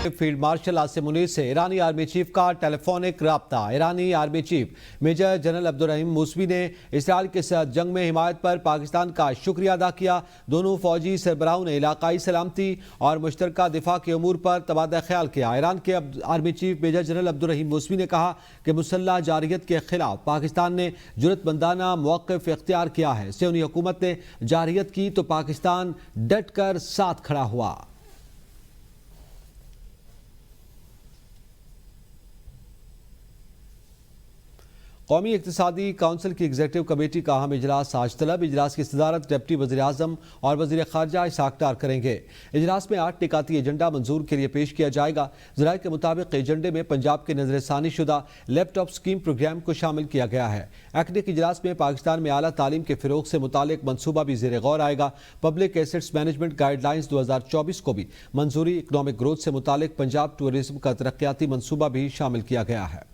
Field marshal Asim Munir سے ایرانی army chief کا ٹیلی فونک رابطہ۔ ایرانی army chief major general Abdolrahim Mousavi نے اسرائیل کے ساتھ جنگ میں حمایت پر پاکستان کا شکریہ ادا کیا۔ دونوں فوجی سربراہوں نے علاقائی سلامتی اور مشترکہ دفاع کے امور پر تبادلہ خیال کیا۔ ایران کے army chief major general Abdolrahim Mousavi نے کہا کہ مسلح جارحیت کے خلاف پاکستان نے جرأت مندانہ موقف اختیار کیا ہے۔ صہیونی حکومت نے جارحیت کی تو پاکستان ڈٹ کر ساتھ کھڑا ہوا۔ قومی اقتصادی کونسل کی ایگزیکٹو کمیٹی کا اہم اجلاس آج طلب۔ اجلاس کی صدارت ڈپٹی وزیر اعظم اور وزیر خارجہ اسحاق ڈار کریں گے۔ اجلاس میں 8 نکاتی ایجنڈا منظور کے لیے پیش کیا جائے گا۔ ذرائع کے مطابق ایجنڈے میں پنجاب کے نظر ثانی شدہ لیپ ٹاپ اسکیم پروگرام کو شامل کیا گیا ہے۔ ایکنک اجلاس میں پاکستان میں اعلیٰ تعلیم کے فروغ سے متعلق منصوبہ بھی زیر غور آئے گا۔ Public assets management guidelines 2024 کو بھی منظوری۔ اکنامک گروتھ سے متعلق پنجاب ٹورزم کا ترقیاتی منصوبہ بھی شامل کیا گیا ہے۔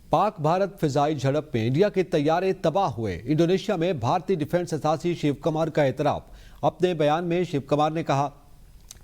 پاک بھارت فضائی جھڑپ میں انڈیا کے طیارے تباہ ہوئے۔ انڈونیشیا میں بھارتی ڈیفنس اتھارٹی شیو کمار کا اعتراف۔ اپنے بیان میں شیو کمار نے کہا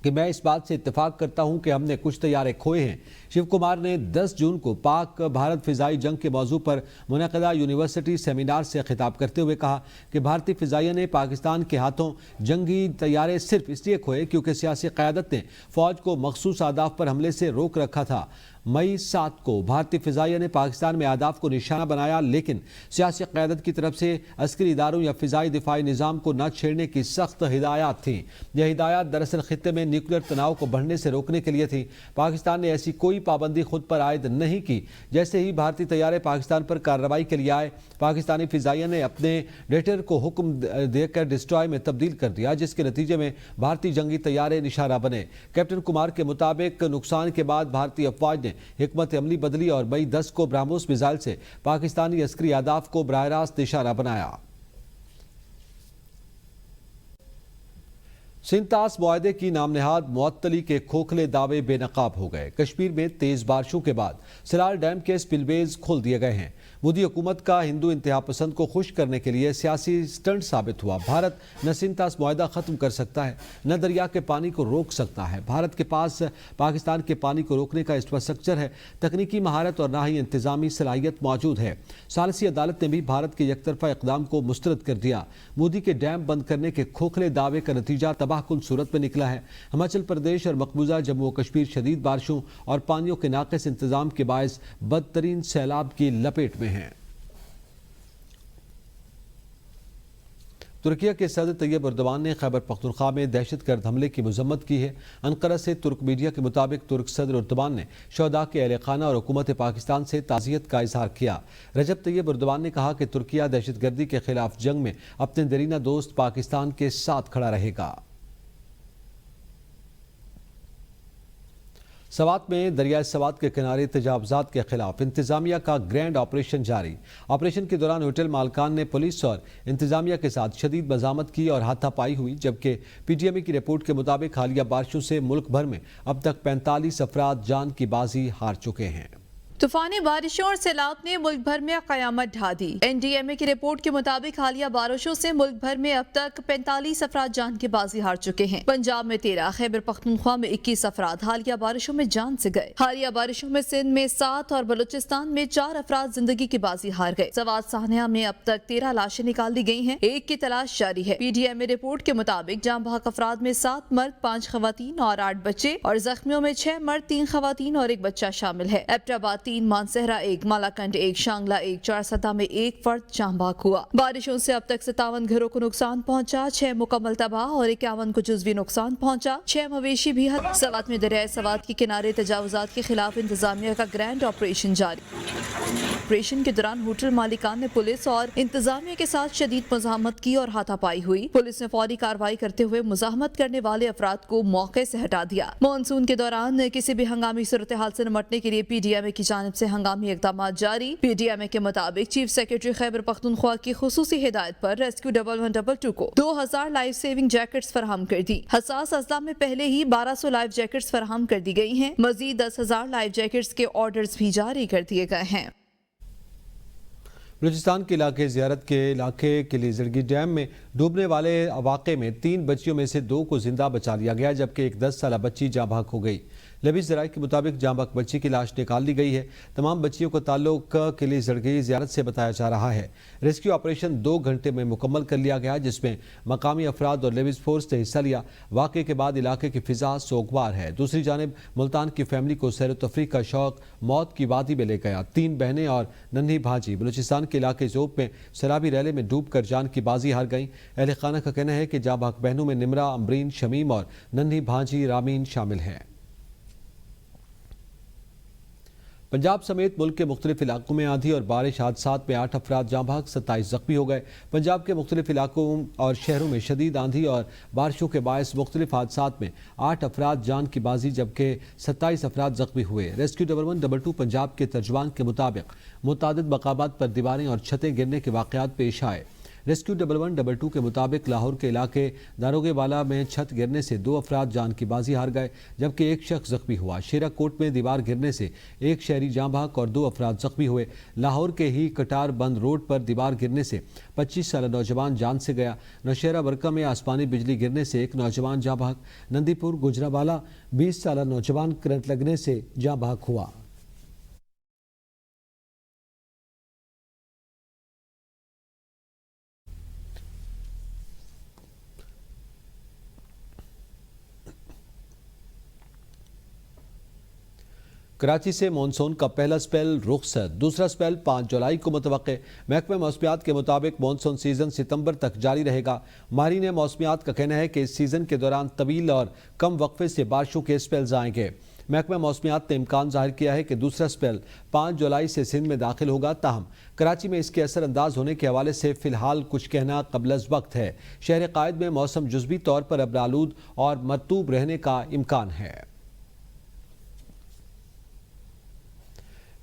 کہ میں اس بات سے اتفاق کرتا ہوں کہ ہم نے کچھ طیارے کھوئے ہیں۔ شیو کمار نے 10 جون کو پاک بھارت فضائی جنگ کے موضوع پر منعقدہ یونیورسٹی سیمینار سے خطاب کرتے ہوئے کہا کہ بھارتی فضائیہ نے پاکستان کے ہاتھوں جنگی طیارے صرف اس لیے کھوئے کیونکہ سیاسی قیادت نے فوج کو مخصوص اہداف پر حملے سے روک رکھا تھا۔ مئی 7 کو بھارتی فضائیہ نے پاکستان میں اہداف کو نشانہ بنایا، لیکن سیاسی قیادت کی طرف سے عسکری اداروں یا فضائی دفاعی نظام کو نہ چھیڑنے کی سخت ہدایات تھیں۔ یہ ہدایات دراصل خطے میں نیوکلیر تناؤ کو بڑھنے سے روکنے کے لیے تھیں۔ پاکستان نے ایسی کوئی پابندی خود پر عائد نہیں کی۔ جیسے ہی بھارتی طیارے پاکستان پر کارروائی کے لیے آئے، پاکستانی فضائیہ نے اپنے ڈیٹر کو حکم دے کر ڈسٹرائے میں تبدیل کر دیا، جس کے نتیجے میں بھارتی جنگی طیارے نشانہ بنے۔ کیپٹن کمار کے مطابق نقصان کے بعد بھارتی افواج نے حکمت عملی بدلی اور مئی 10 کو برہموس میزائل سے پاکستانی عسکری اہداف کو براہ راست نشانہ بنایا۔ سنتاس معاہدے کی نام نہاد معطلی کے کھوکھلے دعوے بے نقاب ہو گئے۔ کشمیر میں تیز بارشوں کے بعد سلال ڈیم کے سپل ویز کھول دیے گئے ہیں۔ مودی حکومت کا ہندو انتہا پسند کو خوش کرنے کے لیے سیاسی سٹنٹ ثابت ہوا۔ بھارت نہ سنتاس معاہدہ ختم کر سکتا ہے، نہ دریا کے پانی کو روک سکتا ہے۔ بھارت کے پاس پاکستان کے پانی کو روکنے کا انفراسٹرکچر ہے، تکنیکی مہارت اور نہ ہی انتظامی صلاحیت موجود ہے۔ ثالثی عدالت نے بھی بھارت کے یک طرفہ اقدام کو مسترد کر دیا۔ مودی کے ڈیم بند کرنے کے کھوکھلے دعوے کا نتیجہ تباہ کن صورت میں نکلا ہے۔ ہماچل پردیش اور مقبوضہ جموں و کشمیر شدید بارشوں اور پانیوں کے ناقص انتظام کے باعث بدترین سیلاب کی لپیٹ میں ہیں۔ ترکیہ کے صدر طیب اردوان نے خیبر پختونخوا میں دہشت گرد حملے کی مذمت کی ہے۔ انقرہ سے ترک میڈیا کے مطابق ترک صدر اردوان نے شہداء کے اہل خانہ اور حکومت پاکستان سے تعزیت کا اظہار کیا۔ رجب طیب اردوان نے کہا کہ ترکیہ دہشت گردی کے خلاف جنگ میں اپنے دیرینہ دوست پاکستان کے ساتھ کھڑا رہے گا۔ سوات میں دریائے سوات کے کنارے تجاوزات کے خلاف انتظامیہ کا گرینڈ آپریشن جاری۔ آپریشن کے دوران ہوٹل مالکان نے پولیس اور انتظامیہ کے ساتھ شدید مزاحمت کی اور ہاتھا پائی ہوئی، جبکہ پی ٹی ایم کی رپورٹ کے مطابق حالیہ بارشوں سے ملک بھر میں اب تک 45 افراد جان کی بازی ہار چکے ہیں۔ طوفانی بارشوں اور سیلاب نے ملک بھر میں قیامت ڈھا دی۔ این ڈی ایم اے کی رپورٹ کے مطابق حالیہ بارشوں سے ملک بھر میں اب تک 45 افراد جان کی بازی ہار چکے ہیں۔ پنجاب میں 13، خیبر پختونخوا میں 21 افراد حالیہ بارشوں میں جان سے گئے۔ حالیہ بارشوں میں سندھ میں 7 اور بلوچستان میں 4 افراد زندگی کی بازی ہار گئے۔ سوات سانحہ میں اب تک 13 لاشیں نکال دی گئی ہیں، ایک کی تلاش جاری ہے۔ پی ڈی ایم اے رپورٹ کے مطابق جاں بحق افراد میں 7 مرد، 5 خواتین اور 8 بچے، اور زخمیوں میں 6 مرد، 3 خواتین اور 1 بچہ شامل ہے۔ ایبٹ آباد 3، مانسہرہ 1، مالاکنڈ 1، شانگلہ 1، چارسدہ میں 1 فرد جاں بحق ہوا۔ بارشوں سے اب تک 57 گھروں کو نقصان پہنچا، 6 مکمل تباہ اور 51 کو جزوی نقصان پہنچا، 6 مویشی بھی ہلاک۔ سوات میں دریائے سوات کے کنارے تجاوزات کے خلاف انتظامیہ کا گرینڈ آپریشن جاری۔ آپریشن کے دوران ہوٹل مالکان نے پولیس اور انتظامیہ کے ساتھ شدید مزاحمت کی اور ہاتھا پائی ہوئی۔ پولیس نے فوری کارروائی کرتے ہوئے مزاحمت کرنے والے افراد کو موقع سے ہٹا دیا۔ مانسون کے دوران کسی بھی ہنگامی صورتحال سے نمٹنے کے لیے پی ڈی ایم اے کی جانب سے ہنگامی اقدامات جاری۔ پی ڈی ایم اے کے مطابق چیف سیکرٹری خیبر پختونخوا کی خصوصی ہدایت پر ریسکیو 1122 کو 2000 لائف سیونگ جیکٹس فراہم کر دی۔ حساس اضلاع میں پہلے ہی 1200 لائف جیکٹس فراہم کر دی گئی ہیں۔ مزید 10,000 لائف جیکٹس کے آرڈرز بھی جاری کر دیے گئے ہیں۔ بلوچستان کے علاقے زیارت کے علاقے قلعہ زڑگی ڈیم میں ڈوبنے والے واقعے میں 3 بچیوں میں سے 2 کو زندہ بچا لیا گیا جبکہ ایک 10 سالہ بچی جاں بحق ہو گئی۔ لیبی ذرائع کے مطابق جاں بحق بچی کی لاش نکال لی گئی ہے۔ تمام بچیوں کا تعلق قلعہ زڑگی زیارت سے بتایا جا رہا ہے۔ ریسکیو آپریشن 2 گھنٹے میں مکمل کر لیا گیا جس میں مقامی افراد اور لیبی فورس نے حصہ لیا۔ واقعے کے بعد علاقے کی فضا سوگوار ہے۔ دوسری جانب ملتان کی فیملی کو سیر و تفریح کا شوق موت کی وادی میں لے گیا۔ 3 بہنیں اور ننھی بھانجی بلوچستان کے علاقے زوب میں سیلابی ریلے میں ڈوب کر جان کی بازی ہار گئیں۔ اہل خانہ کا کہنا ہے کہ جاں بحق بہنوں میں نمرہ، امبرین، شمیم اور ننھی بھانجی رامین شامل ہیں۔ پنجاب سمیت ملک کے مختلف علاقوں میں آندھی اور بارش حادثات میں 8 افراد جاں بحق، 27 زخمی ہو گئے۔ پنجاب کے مختلف علاقوں اور شہروں میں شدید آندھی اور بارشوں کے باعث مختلف حادثات میں 8 افراد جان کی بازی جبکہ 27 افراد زخمی ہوئے۔ ریسکیو 1122 پنجاب کے ترجمان کے مطابق متعدد مقامات پر دیواریں اور چھتیں گرنے کے واقعات پیش آئے۔ ریسکیو 1122 کے مطابق لاہور کے علاقے داروغے والا میں چھت گرنے سے 2 افراد جان کی بازی ہار گئے جبکہ ایک شخص زخمی ہوا۔ شیرہ کوٹ میں دیوار گرنے سے ایک شہری جاں بحق اور 2 افراد زخمی ہوئے۔ لاہور کے ہی کٹار بند روڈ پر دیوار گرنے سے 25 سالہ نوجوان جان سے گیا۔ نوشہرہ برقہ میں آسمانی بجلی گرنے سے ایک نوجوان جاں بحق۔ نندی پور گجرانوالہ 20 سالہ نوجوان کرنٹ لگنے سے جاں بحق ہوا۔ کراچی سے مونسون کا پہلا سپیل رخصت، دوسرا سپیل 5 جولائی کو متوقع۔ محکمہ موسمیات کے مطابق مونسون سیزن ستمبر تک جاری رہے گا۔ ماہرین موسمیات کا کہنا ہے کہ اس سیزن کے دوران طویل اور کم وقفے سے بارشوں کے سپیلز آئیں گے۔ محکمہ موسمیات نے امکان ظاہر کیا ہے کہ دوسرا سپیل 5 جولائی سے سندھ میں داخل ہوگا، تاہم کراچی میں اس کے اثر انداز ہونے کے حوالے سے فی الحال کچھ کہنا قبل از وقت ہے۔ شہر قائد میں موسم جزوی طور پر ابرآلود اور مرطوب رہنے کا امکان ہے۔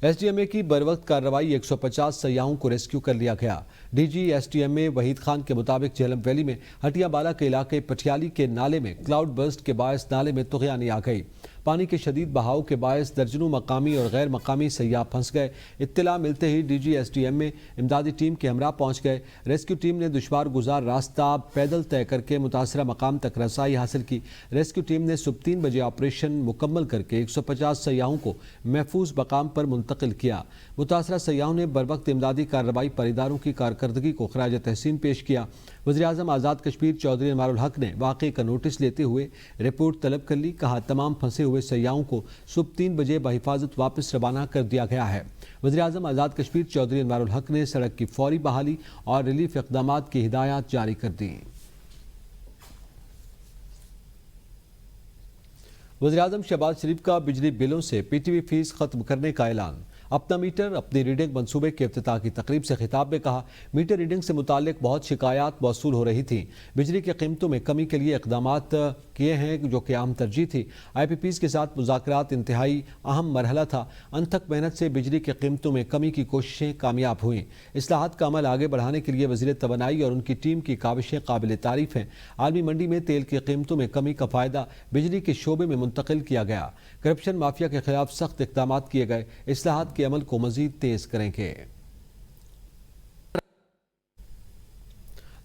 ایس ڈی ایم اے کی بروقت کارروائی 150 سیاحوں کو ریسکیو کر لیا گیا۔ D G S D M A Waheed Khan کے مطابق جہلم ویلی میں ہٹیا بالا کے علاقے پٹیالی کے نالے میں کلاؤڈ برسٹ کے باعث نالے میں طغیانی آ گئی۔ پانی کے شدید بہاؤ کے باعث درجنوں مقامی اور غیر مقامی سیاح پھنس گئے۔ اطلاع ملتے ہی D G S D M A امدادی ٹیم کے ہمراہ پہنچ گئے۔ ریسکیو ٹیم نے دشوار گزار راستہ پیدل طے کر کے متاثرہ مقام تک رسائی حاصل کی۔ ریسکیو ٹیم نے صبح 3 بجے آپریشن مکمل کر کے 150 سیاحوں کو محفوظ مقام پر منتقل کیا۔ متاثرہ سیاحوں نے بروقت امدادی کارروائی پر اداروں کی کارکردگی کو خراج تحسین پیش کیا۔ وزیراعظم آزاد کشمیر چودھری انوار الحق نے واقعے کا نوٹس لیتے ہوئے رپورٹ طلب کر لی۔ کہا تمام پھنسے ہوئے سیاحوں کو صبح 3 بجے بحفاظت واپس روانہ کر دیا گیا ہے۔ وزیراعظم آزاد کشمیر چودھری انوار الحق نے سڑک کی فوری بحالی اور ریلیف اقدامات کی ہدایات جاری کر دیں۔ وزیراعظم شہباز شریف کا بجلی بلوں سے پی ٹی وی فیس ختم کرنے کا اعلان۔ اپنا میٹر اپنی ریڈنگ منصوبے کے افتتاح کی تقریب سے خطاب میں کہا میٹر ریڈنگ سے متعلق بہت شکایات موصول ہو رہی تھیں۔ بجلی کی قیمتوں میں کمی کے لیے اقدامات کیے ہیں جو کہ اہم ترجیح تھی۔ آئی پی پیز کے ساتھ مذاکرات انتہائی اہم مرحلہ تھا۔ انتھک محنت سے بجلی کی قیمتوں میں کمی کی کوششیں کامیاب ہوئیں۔ اصلاحات کا عمل آگے بڑھانے کے لیے وزیر توانائی اور ان کی ٹیم کی کاوشیں قابل تعریف ہیں۔ عالمی منڈی میں تیل کی قیمتوں میں کمی کا فائدہ بجلی کے شعبے میں منتقل کیا گیا۔ کرپشن مافیا کے خلاف سخت اقدامات کیے گئے۔ اصلاحات کے عمل کو مزید تیز کریں گے۔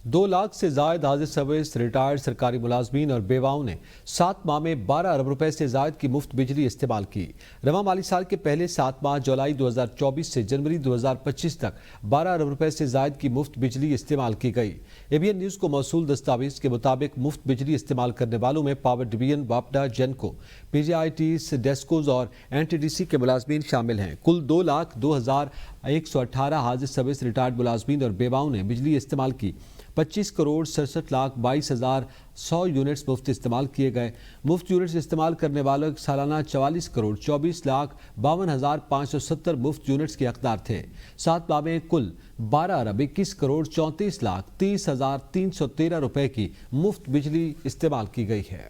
2 لاکھ سے زائد حاضر سروس ریٹائرڈ سرکاری ملازمین اور بیواؤں نے 7 ماہ میں 12 ارب روپے سے زائد کی مفت بجلی استعمال کی۔ رواں مالی سال کے پہلے 7 ماہ جولائی 2024 سے جنوری 2025 تک 12 ارب روپے سے زائد کی مفت بجلی استعمال کی گئی۔ اے بی این نیوز کو موصول دستاویز کے مطابق مفت بجلی استعمال کرنے والوں میں پاور ڈویژن، واپڈا، جینکو، پی جی آئی ٹیز، ڈیسکوز اور این ٹی ڈی سی کے ملازمین شامل ہیں۔ کل 2,02,118 حاضر سروس ریٹائرڈ ملازمین اور بیواؤں نے بجلی استعمال کی۔ 25 کروڑ 67,22,100 یونٹس مفت استعمال کیے گئے۔ مفت یونٹس استعمال کرنے والوں سالانہ 44 کروڑ 24,52,570 مفت یونٹس کے حقدار تھے۔ 7 ماہ میں کل 12 ارب 21 کروڑ 34,30,313 روپے کی مفت بجلی استعمال کی گئی ہے۔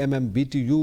MMBTU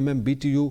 MMBTU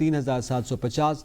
3750,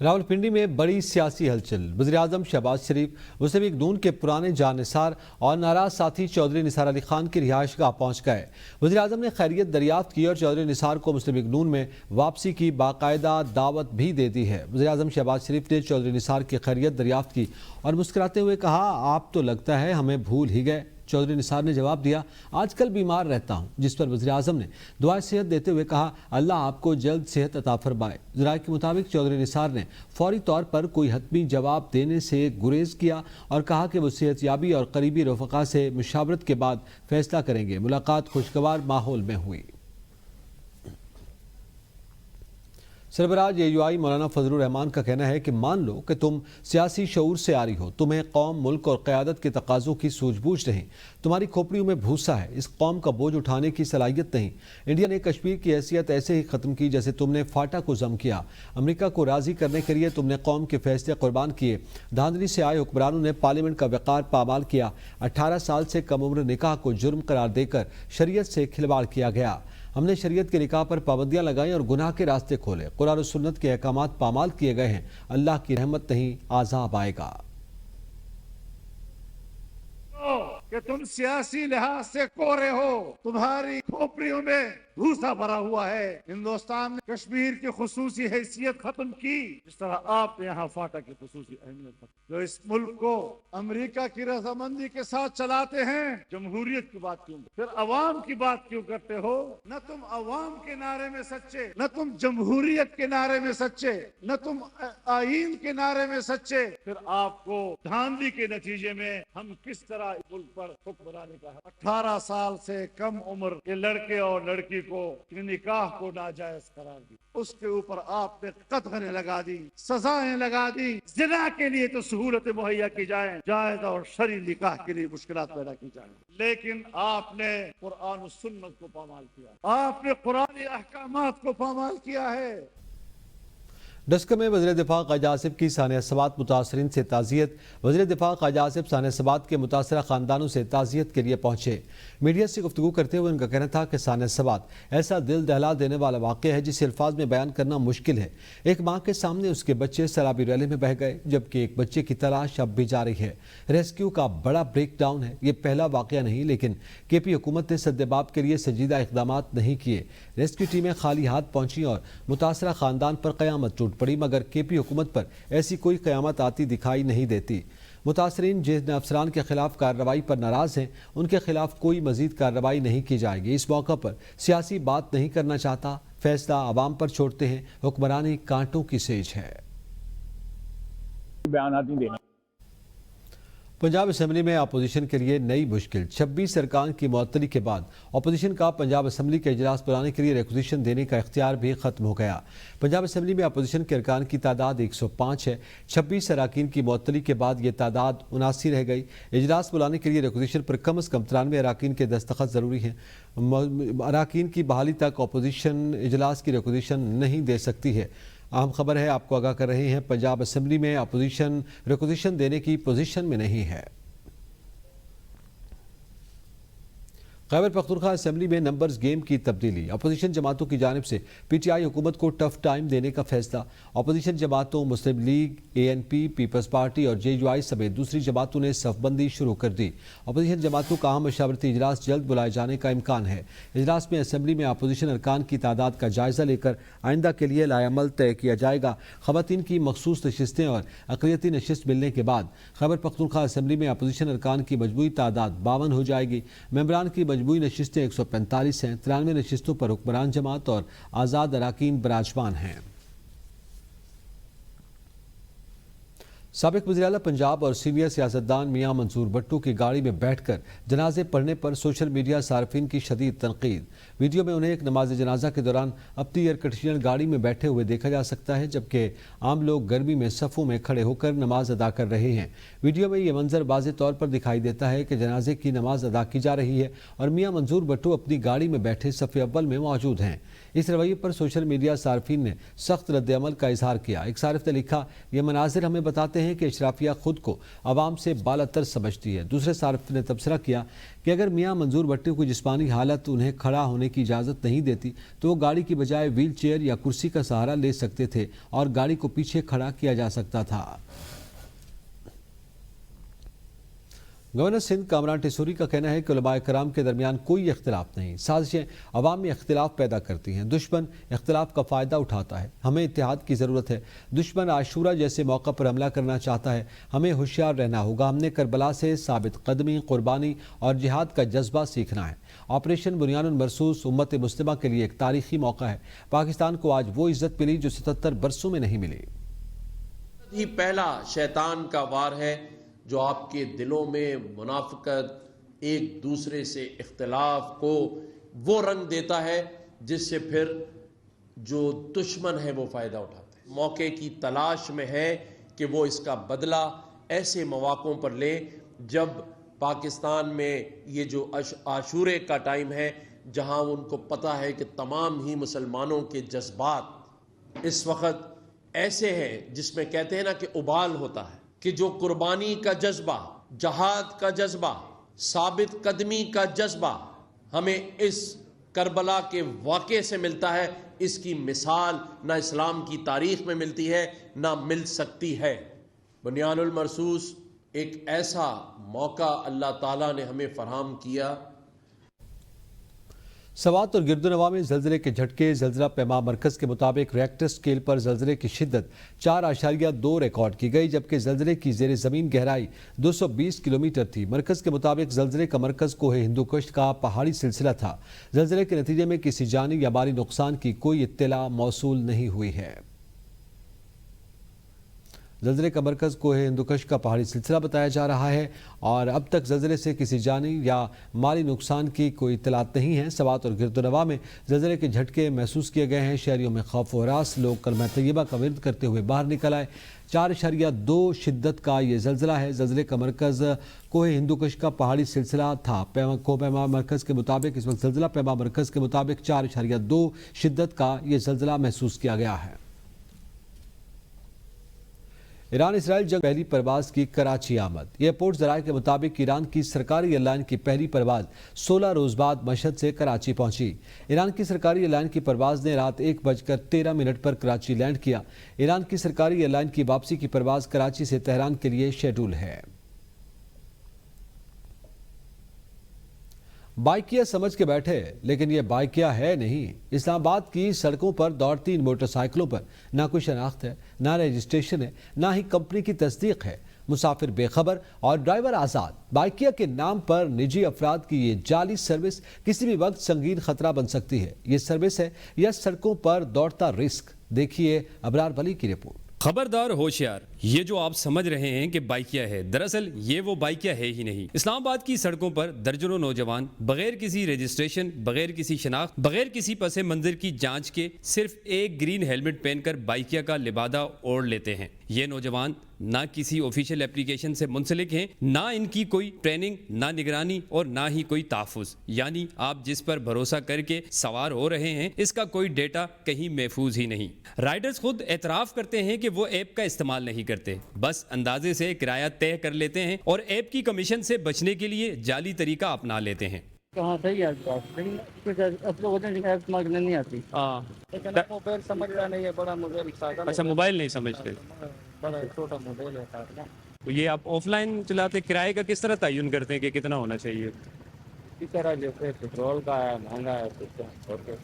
راولپنڈی میں بڑی سیاسی ہلچل۔ وزیراعظم شہباز شریف مسلم لیگ نون کے پرانے جانثار اور ناراض ساتھی چودھری نثار علی خان کی رہائش گاہ پہنچ گئے۔ وزیراعظم نے خیریت دریافت کی اور چودھری نثار کو مسلم لیگ نون میں واپسی کی باقاعدہ دعوت بھی دے دی ہے۔ وزیراعظم شہباز شریف نے چودھری نثار کی خیریت دریافت کی اور مسکراتے ہوئے کہا، آپ تو لگتا ہے ہمیں بھول ہی گئے۔ چودھری نثار نے جواب دیا، آج کل بیمار رہتا ہوں، جس پر وزیراعظم نے دعائے صحت دیتے ہوئے کہا، اللہ آپ کو جلد صحت عطا فرمائے۔ ذرائع کے مطابق چودھری نثار نے فوری طور پر کوئی حتمی جواب دینے سے گریز کیا اور کہا کہ وہ صحت یابی اور قریبی رفقا سے مشاورت کے بعد فیصلہ کریں گے۔ ملاقات خوشگوار ماحول میں ہوئی۔ سربراہ AUI مولانا فضل الرحمان کا کہنا ہے کہ مان لو کہ تم سیاسی شعور سے آری ہو، تمہیں قوم، ملک اور قیادت کے تقاضوں کی سوجھ بوجھ نہیں، تمہاری کھوپڑیوں میں بھوسا ہے، اس قوم کا بوجھ اٹھانے کی صلاحیت نہیں۔ انڈیا نے کشمیر کی حیثیت ایسے ہی ختم کی جیسے تم نے فاٹا کو ضم کیا۔ امریکہ کو راضی کرنے کے لیے تم نے قوم کے فیصلے قربان کیے۔ دھاندلی سے آئے حکمرانوں نے پارلیمنٹ کا وقار پامال کیا۔ 18 سال سے کم عمر نکاح کو جرم قرار دے کر شریعت سے کھلواڑ کیا گیا۔ ہم نے شریعت کے نکاح پر پابندیاں لگائیں اور گناہ کے راستے کھولے۔ قرآن و سنت کے احکامات پامال کیے گئے ہیں۔ اللہ کی رحمت نہیں، عذاب آئے گا۔ کہ تم سیاسی لحاظ سے کورے ہو، تمہاری کھوپڑیوں میں بھوسا بھرا ہوا ہے۔ ہندوستان نے کشمیر کی خصوصی حیثیت ختم کی، جس طرح آپ نے یہاں فاٹا کی خصوصی اہمیت ختم کی۔ جو اس ملک کو امریکہ کی رضامندی کے ساتھ چلاتے ہیں، جمہوریت کی بات کیوں، پھر عوام کی بات کیوں کرتے ہو؟ نہ تم عوام کے نعرے میں سچے، نہ تم جمہوریت کے نعرے میں سچے، نہ تم آئین کے نعرے میں سچے، پھر آپ کو دھاندلی کے نتیجے میں ہم کس طرح ملک پر حکمرانی کا ہے۔ 18 سال سے کم عمر کے لڑکے اور لڑکی کو نکاح کو ناجائز قرار دی، اس کے اوپر آپ نے قطغنیں لگا دی، سزائیں لگا دی۔ زنا کے لیے تو سہولتیں مہیا کی جائیں، جائز اور شرعی نکاح کے لیے مشکلات پیدا کی جائیں، لیکن آپ نے قرآن و سنت کو پامال کیا، آپ نے قرآنی احکامات کو پامال کیا ہے۔ ڈسکہ میں وزیر دفاع خواجہ آصف کی سانحہ سبات متاثرین سے تعزیت۔ وزیر دفاع خواجہ آصف سانحہ سبات کے متاثرہ خاندانوں سے تعزیت کے لیے پہنچے۔ میڈیا سے گفتگو کرتے ہوئے ان کا کہنا تھا کہ سانحہ سبات ایسا دل دہلا دینے والا واقعہ ہے جسے الفاظ میں بیان کرنا مشکل ہے۔ ایک ماں کے سامنے اس کے بچے سیلابی ریلے میں بہہ گئے، جبکہ ایک بچے کی تلاش اب بھی جاری ہے۔ ریسکیو کا بڑا بریک ڈاؤن ہے۔ یہ پہلا واقعہ نہیں، لیکن KP حکومت نے سدباب کے لیے سنجیدہ اقدامات نہیں کیے۔ ریسکیو ٹیمیں خالی ہاتھ پہنچیں اور متاثرہ خاندان پر قیامت ٹوٹ پڑی، مگر KP حکومت پر ایسی کوئی قیامت آتی دکھائی نہیں دیتی۔ متاثرین جن افسران کے خلاف کارروائی پر ناراض ہیں، ان کے خلاف کوئی مزید کارروائی نہیں کی جائے گی۔ اس موقع پر سیاسی بات نہیں کرنا چاہتا، فیصلہ عوام پر چھوڑتے ہیں۔ حکمرانی کانٹوں کی سیج ہے۔ بیانات نہیں دینا۔ پنجاب اسمبلی میں اپوزیشن کے لیے نئی مشکل۔ 26 ارکان کی معطلی کے بعد اپوزیشن کا پنجاب اسمبلی کے اجلاس بلانے کے لیے ریکوزیشن دینے کا اختیار بھی ختم ہو گیا۔ پنجاب اسمبلی میں اپوزیشن کے ارکان کی تعداد 105 ہے۔ 26 اراکین کی معطلی کے بعد یہ تعداد 79 رہ گئی۔ اجلاس بلانے کے لیے ریکوزیشن پر کم از کم 93 اراکین کے دستخط ضروری ہیں۔ اراکین کی بحالی تک اپوزیشن اجلاس کی ریکوزیشن نہیں دے سکتی ہے۔ اہم خبر ہے، آپ کو آگاہ کر رہے ہیں، پنجاب اسمبلی میں اپوزیشن ریکوزیشن دینے کی پوزیشن میں نہیں ہے۔ خیبر پختونخوا اسمبلی میں نمبرز گیم کی تبدیلی۔ اپوزیشن جماعتوں کی جانب سے PTI حکومت کو ٹف ٹائم دینے کا فیصلہ۔ اپوزیشن جماعتوں مسلم لیگ، ANP، پیپلز پارٹی اور JUI سمیت دوسری جماعتوں نے صف بندی شروع کر دی۔ اپوزیشن جماعتوں کا اہم مشاورتی اجلاس جلد بلائے جانے کا امکان ہے۔ اجلاس میں اسمبلی میں اپوزیشن ارکان کی تعداد کا جائزہ لے کر آئندہ کے لیے لائحہ عمل طے کیا جائے گا۔ خواتین کی مخصوص نشستیں اور اقلیتی نشست ملنے کے بعد خیبر پختونخوا اسمبلی میں اپوزیشن ارکان کی مجموعی تعداد 52 ہو جائے گی۔ ممبران کی مجموعی نشستیں 145 ہیں۔ 93 نشستوں پر حکمران جماعت اور آزاد اراکین براجمان ہیں۔ سابق وزیر اعلیٰ پنجاب اور سینئر سیاستدان میاں منظور بٹو کی گاڑی میں بیٹھ کر جنازے پڑھنے پر سوشل میڈیا صارفین کی شدید تنقید۔ ویڈیو میں انہیں ایک نماز جنازہ کے دوران اپنی ایئر کنڈیشنر گاڑی میں بیٹھے ہوئے دیکھا جا سکتا ہے، جبکہ عام لوگ گرمی میں صفوں میں کھڑے ہو کر نماز ادا کر رہے ہیں۔ ویڈیو میں یہ منظر واضح طور پر دکھائی دیتا ہے کہ جنازے کی نماز ادا کی جا رہی ہے اور میاں منظور بٹو اپنی گاڑی میں بیٹھے صف اول میں موجود ہیں۔ اس رویے پر سوشل میڈیا صارفین نے سخت رد عمل کا اظہار کیا۔ ایک صارف نے لکھا، یہ مناظر ہمیں بتاتے کہتے ہیں کہ اشرافیہ خود کو عوام سے بالاتر سمجھتی ہے۔ دوسرے صارف نے تبصرہ کیا کہ اگر میاں منظور بھٹو کی جسمانی حالت انہیں کھڑا ہونے کی اجازت نہیں دیتی تو وہ گاڑی کی بجائے ویل چیئر یا کرسی کا سہارا لے سکتے تھے اور گاڑی کو پیچھے کھڑا کیا جا سکتا تھا۔ گورنر سندھ کامران ٹیسوری کا کہنا ہے کہ علماء کرام کے درمیان کوئی اختلاف نہیں، سازشیں عوام میں اختلاف پیدا کرتی ہیں، دشمن اختلاف کا فائدہ اٹھاتا ہے، ہمیں اتحاد کی ضرورت ہے، دشمن عاشورہ جیسے موقع پر حملہ کرنا چاہتا ہے، ہمیں ہوشیار رہنا ہوگا، ہم نے کربلا سے ثابت قدمی، قربانی اور جہاد کا جذبہ سیکھنا ہے۔ آپریشن بنیان المرصوص امت مسلمہ کے لیے ایک تاریخی موقع ہے، پاکستان کو آج وہ عزت ملی جو 77 برسوں میں نہیں ملی۔ ہی پہلا شیطان کا وار ہے جو آپ کے دلوں میں منافقت، ایک دوسرے سے اختلاف کو وہ رنگ دیتا ہے جس سے پھر جو دشمن ہے وہ فائدہ اٹھاتا ہے، موقع کی تلاش میں ہے کہ وہ اس کا بدلہ ایسے مواقعوں پر لے جب پاکستان میں یہ جو عاشورے کا ٹائم ہے جہاں ان کو پتہ ہے کہ تمام ہی مسلمانوں کے جذبات اس وقت ایسے ہیں جس میں کہتے ہیں نا کہ ابال ہوتا ہے، کہ جو قربانی کا جذبہ، جہاد کا جذبہ، ثابت قدمی کا جذبہ ہمیں اس کربلا کے واقعے سے ملتا ہے، اس کی مثال نہ اسلام کی تاریخ میں ملتی ہے نہ مل سکتی ہے۔ بنیان المرصوص ایک ایسا موقع اللہ تعالیٰ نے ہمیں فراہم کیا۔ سوات اور گردنواں میں زلزلے کے جھٹکے، زلزلہ پیما مرکز کے مطابق ریکٹر سکیل پر زلزلے کی شدت 4.2 ریکارڈ کی گئی، جبکہ زلزلے کی زیر زمین گہرائی 220 کلومیٹر تھی۔ مرکز کے مطابق زلزلے کا مرکز کوہ ہندوکش کا پہاڑی سلسلہ تھا۔ زلزلے کے نتیجے میں کسی جانی یا مالی نقصان کی کوئی اطلاع موصول نہیں ہوئی ہے۔ زلزلے کا مرکز کوہ ہندوکش کا پہاڑی سلسلہ بتایا جا رہا ہے اور اب تک زلزلے سے کسی جانی یا مالی نقصان کی کوئی اطلاعات نہیں ہیں۔ سوات اور گردنواں میں زلزلے کے جھٹکے محسوس کیے گئے ہیں، شہریوں میں خوف و ہراس، لوگ کلمہ طیبہ کا ورد کرتے ہوئے باہر نکل آئے۔ 4.2 شدت کا یہ زلزلہ ہے۔ زلزلے کا مرکز کوہ ہندوکش کا پہاڑی سلسلہ تھا۔ کوہ پیما مرکز کے مطابق اس وقت زلزلہ پیما مرکز کے مطابق 4.2 شدت کا یہ زلزلہ محسوس کیا گیا ہے۔ ایران اسرائیل جنگ پہلی پرواز کی کراچی آمد۔ ایئرپورٹ ذرائع کے مطابق ایران کی سرکاری ایئر لائن کی پہلی پرواز 16 روز بعد مشہد سے کراچی پہنچی۔ ایران کی سرکاری ایئر لائن کی پرواز نے رات 1:13 پر کراچی لینڈ کیا۔ ایران کی سرکاری ایئر لائن کی واپسی کی پرواز کراچی سے تہران کے لیے شیڈول ہے۔ بائکیا سمجھ کے بیٹھے لیکن یہ بائکیا ہے نہیں۔ اسلام آباد کی سڑکوں پر دوڑتی ان موٹر سائیکلوں پر نہ کوئی شناخت ہے، نہ رجسٹریشن ہے، نہ ہی کمپنی کی تصدیق ہے۔ مسافر بے خبر اور ڈرائیور آزاد۔ بائکیا کے نام پر نجی افراد کی یہ جعلی سروس کسی بھی وقت سنگین خطرہ بن سکتی ہے۔ یہ سروس ہے یا سڑکوں پر دوڑتا رسک؟ دیکھیے ابرار ولی کی رپورٹ۔ خبردار ہوشیار، یہ جو آپ سمجھ رہے ہیں کہ بائکیا ہے، دراصل یہ وہ بائکیا ہے ہی نہیں۔ اسلام آباد کی سڑکوں پر درجنوں نوجوان بغیر کسی رجسٹریشن، بغیر کسی شناخت، بغیر کسی پس منظر کی جانچ کے صرف ایک گرین ہیلمٹ پہن کر بائکیا کا لبادہ اوڑھ لیتے ہیں۔ یہ نوجوان نہ کسی آفیشیل اپلیکیشن سے منسلک ہیں، نہ ان کی کوئی ٹریننگ، نہ نگرانی اور نہ ہی کوئی تحفظ، یعنی آپ جس پر بھروسہ کر کے سوار ہو رہے ہیں اس کا کوئی ڈیٹا کہیں محفوظ ہی نہیں۔ رائڈرز خود اعتراف کرتے ہیں کہ وہ ایپ کا استعمال نہیں کرتے، بس اندازے سے کرایہ طے کر لیتے ہیں اور ایپ کی کمیشن سے بچنے کے لیے جعلی طریقہ اپنا لیتے ہیں۔ کہاں صحیح ہے لیکن کچھ لوگوں نے ایپ مانگنے نہیں آتی۔ ہاں، لیکن موبائل سمجھنا نہیں ہے، بڑا موبائل تھا۔ اچھا، موبائل نہیں سمجھتے، بڑا چھوٹا موبائل ہوتا ہے نا۔ یہ آپ آف لائن چلاتے، کرائے کا کس طرح تعین کرتے ہیں کہ کتنا ہونا چاہیے؟ اس طرح جیسے پیٹرول کا ہے، مہنگا ہے،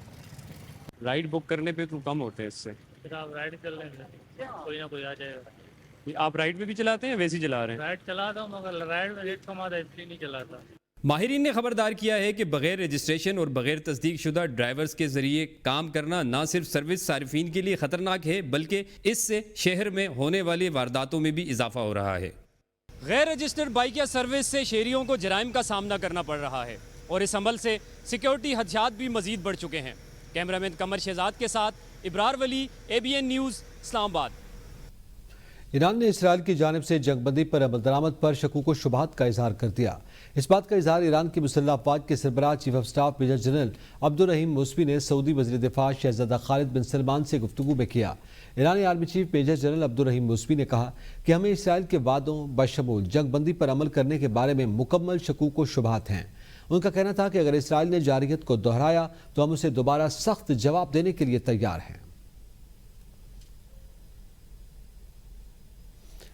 رائڈ بک کرنے پہ تو کم ہوتے ہیں اس سے۔ پھر آپ رائڈ کر لیں گے، کوئی نہ کوئی آ جائے گا۔ آپ رائڈ پہ بھی چلاتے ہیں ویسے ہی چلا رہے ہیں؟ رائڈ چلاتا ہوں مگر رائڈ میں ریٹ کم آتا ہے اس لیے نہیں چلاتا۔ ماہرین نے خبردار کیا ہے کہ بغیر رجسٹریشن اور بغیر تصدیق شدہ ڈرائیورز کے ذریعے کام کرنا نہ صرف سروس صارفین کے لیے خطرناک ہے بلکہ اس سے شہر میں ہونے والی وارداتوں میں بھی اضافہ ہو رہا ہے۔ غیر رجسٹرڈ بائکیا سروس سے شہریوں کو جرائم کا سامنا کرنا پڑ رہا ہے اور اس عمل سے سیکیورٹی خدشات بھی مزید بڑھ چکے ہیں۔ کیمرہ مین قمر شہزاد کے ساتھ ابرار ولی، ABN نیوز، اسلام آباد۔ ایران نے اسرائیل کی جانب سے جنگ بندی پر عمل درآمد پر شکوک و شبہات کا اظہار کر دیا۔ اس بات کا اظہار ایران کی مسلح افواج کے سربراہ chief of staff major general Abdolrahim Mousavi نے سعودی وزیر دفاع شہزادہ خالد بن سلمان سے گفتگو میں کیا۔ ایرانی army chief major general Abdolrahim Mousavi نے کہا کہ ہمیں اسرائیل کے وعدوں بشمول جنگ بندی پر عمل کرنے کے بارے میں مکمل شکوک و شبہات ہیں۔ ان کا کہنا تھا کہ اگر اسرائیل نے جارحیت کو دہرایا تو ہم اسے دوبارہ سخت جواب دینے کے لیے تیار ہیں۔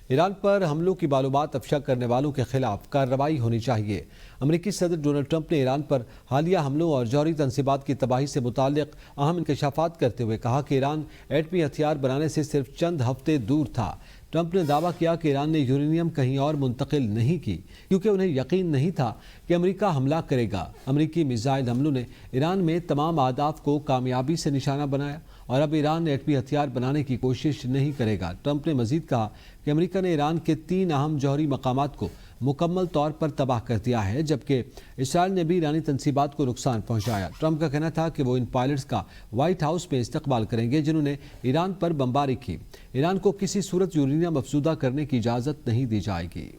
ایران پر حملوں کی معلومات افشا کرنے والوں کے خلاف کارروائی ہونی چاہیے۔ امریکی صدر ڈونلڈ ٹرمپ نے ایران پر حالیہ حملوں اور جوہری تنصیبات کی تباہی سے متعلق اہم انکشافات کرتے ہوئے کہا کہ ایران ایٹمی ہتھیار بنانے سے صرف چند ہفتے دور تھا۔ ٹرمپ نے دعویٰ کیا کہ ایران نے یورینیم کہیں اور منتقل نہیں کی کیونکہ انہیں یقین نہیں تھا کہ امریکہ حملہ کرے گا۔ امریکی میزائل حملوں نے ایران میں تمام اہداف کو کامیابی سے نشانہ بنایا اور اب ایران ایٹمی ہتھیار بنانے کی کوشش نہیں کرے گا۔ ٹرمپ نے مزید کہا کہ امریکہ نے ایران کے 3 اہم جوہری مقامات کو مکمل طور پر تباہ کر دیا ہے، جبکہ اسرائیل نے بھی ایرانی تنصیبات کو نقصان پہنچایا۔ ٹرمپ کا کہنا تھا کہ وہ ان پائلٹس کا وائٹ ہاؤس میں استقبال کریں گے جنہوں نے ایران پر بمباری کی۔ ایران کو کسی صورت یورینیم افزودہ کرنے کی اجازت نہیں دی جائے گی۔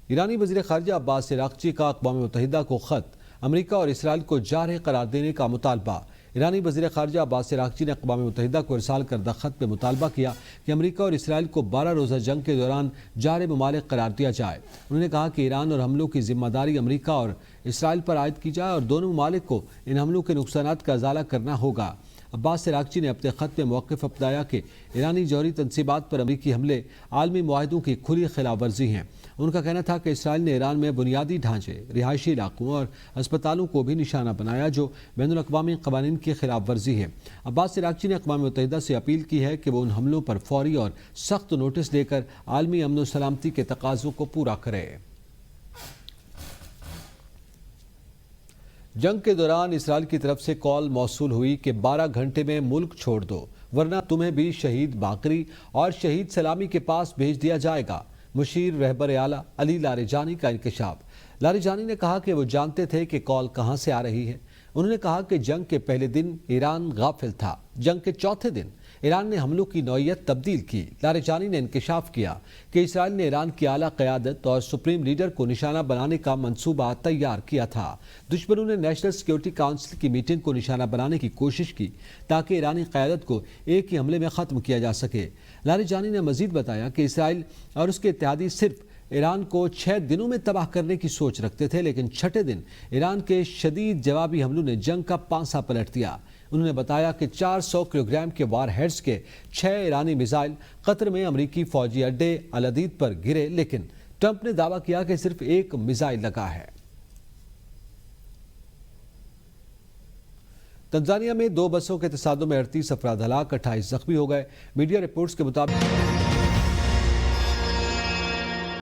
ایرانی وزیر خارجہ عباس عراقچی کا اقوام متحدہ کو خط، امریکہ اور اسرائیل کو جارح قرار دینے کا مطالبہ۔ ایرانی وزیر خارجہ عباس عراقچی نے اقوام متحدہ کو ارسال کردہ خط میں مطالبہ کیا کہ امریکہ اور اسرائیل کو 12 روزہ جنگ کے دوران جارح ممالک قرار دیا جائے۔ انہوں نے کہا کہ ایران اور حملوں کی ذمہ داری امریکہ اور اسرائیل پر عائد کی جائے اور دونوں ممالک کو ان حملوں کے نقصانات کا ازالہ کرنا ہوگا۔ عباس عراقچی نے اپنے خط میں موقف اپنایا کہ ایرانی جوہری تنصیبات پر امریکی حملے عالمی معاہدوں کی کھلی خلاف ورزی ہیں۔ ان کا کہنا تھا کہ اسرائیل نے ایران میں بنیادی ڈھانچے، رہائشی علاقوں اور اسپتالوں کو بھی نشانہ بنایا جو بین الاقوامی قوانین کی خلاف ورزی ہے۔ عباس عراقچی نے اقوام متحدہ سے اپیل کی ہے کہ وہ ان حملوں پر فوری اور سخت نوٹس دے کر عالمی امن و سلامتی کے تقاضوں کو پورا کرے۔ جنگ کے دوران اسرائیل کی طرف سے کال موصول ہوئی کہ 12 گھنٹے میں ملک چھوڑ دو ورنہ تمہیں بھی شہید باقری اور شہید سلامی کے پاس بھیج دیا جائے گا۔ مشیر رہبر اعلیٰ علی لاریجانی کا انکشاف۔ لاریجانی نے کہا کہ وہ جانتے تھے کہ کال کہاں سے آ رہی ہے۔ انہوں نے کہا کہ جنگ کے پہلے دن ایران غافل تھا، جنگ کے چوتھے دن ایران نے حملوں کی نوعیت تبدیل کی۔ لاریجانی نے انکشاف کیا کہ اسرائیل نے ایران کی اعلیٰ قیادت اور سپریم لیڈر کو نشانہ بنانے کا منصوبہ تیار کیا تھا۔ دشمنوں نے نیشنل سیکیورٹی کونسل کی میٹنگ کو نشانہ بنانے کی کوشش کی تاکہ ایرانی قیادت کو ایک ہی حملے میں ختم کیا جا سکے۔ لاریجانی نے مزید بتایا کہ اسرائیل اور اس کے اتحادی صرف ایران کو 6 دنوں میں تباہ کرنے کی سوچ رکھتے تھے، لیکن چھٹے دن ایران کے شدید جوابی حملوں نے جنگ کا پانسا پلٹ دیا۔ انہوں نے بتایا کہ 400 کلو گرام کے وار ہیڈز کے 6 ایرانی میزائل قطر میں امریکی فوجی اڈے العدید پر گرے، لیکن ٹرمپ نے دعویٰ کیا کہ صرف ایک میزائل لگا ہے۔ تنزانیہ میں 2 بسوں کے تصادم میں 38 افراد ہلاک، 28 زخمی ہو گئے۔ میڈیا رپورٹس کے مطابق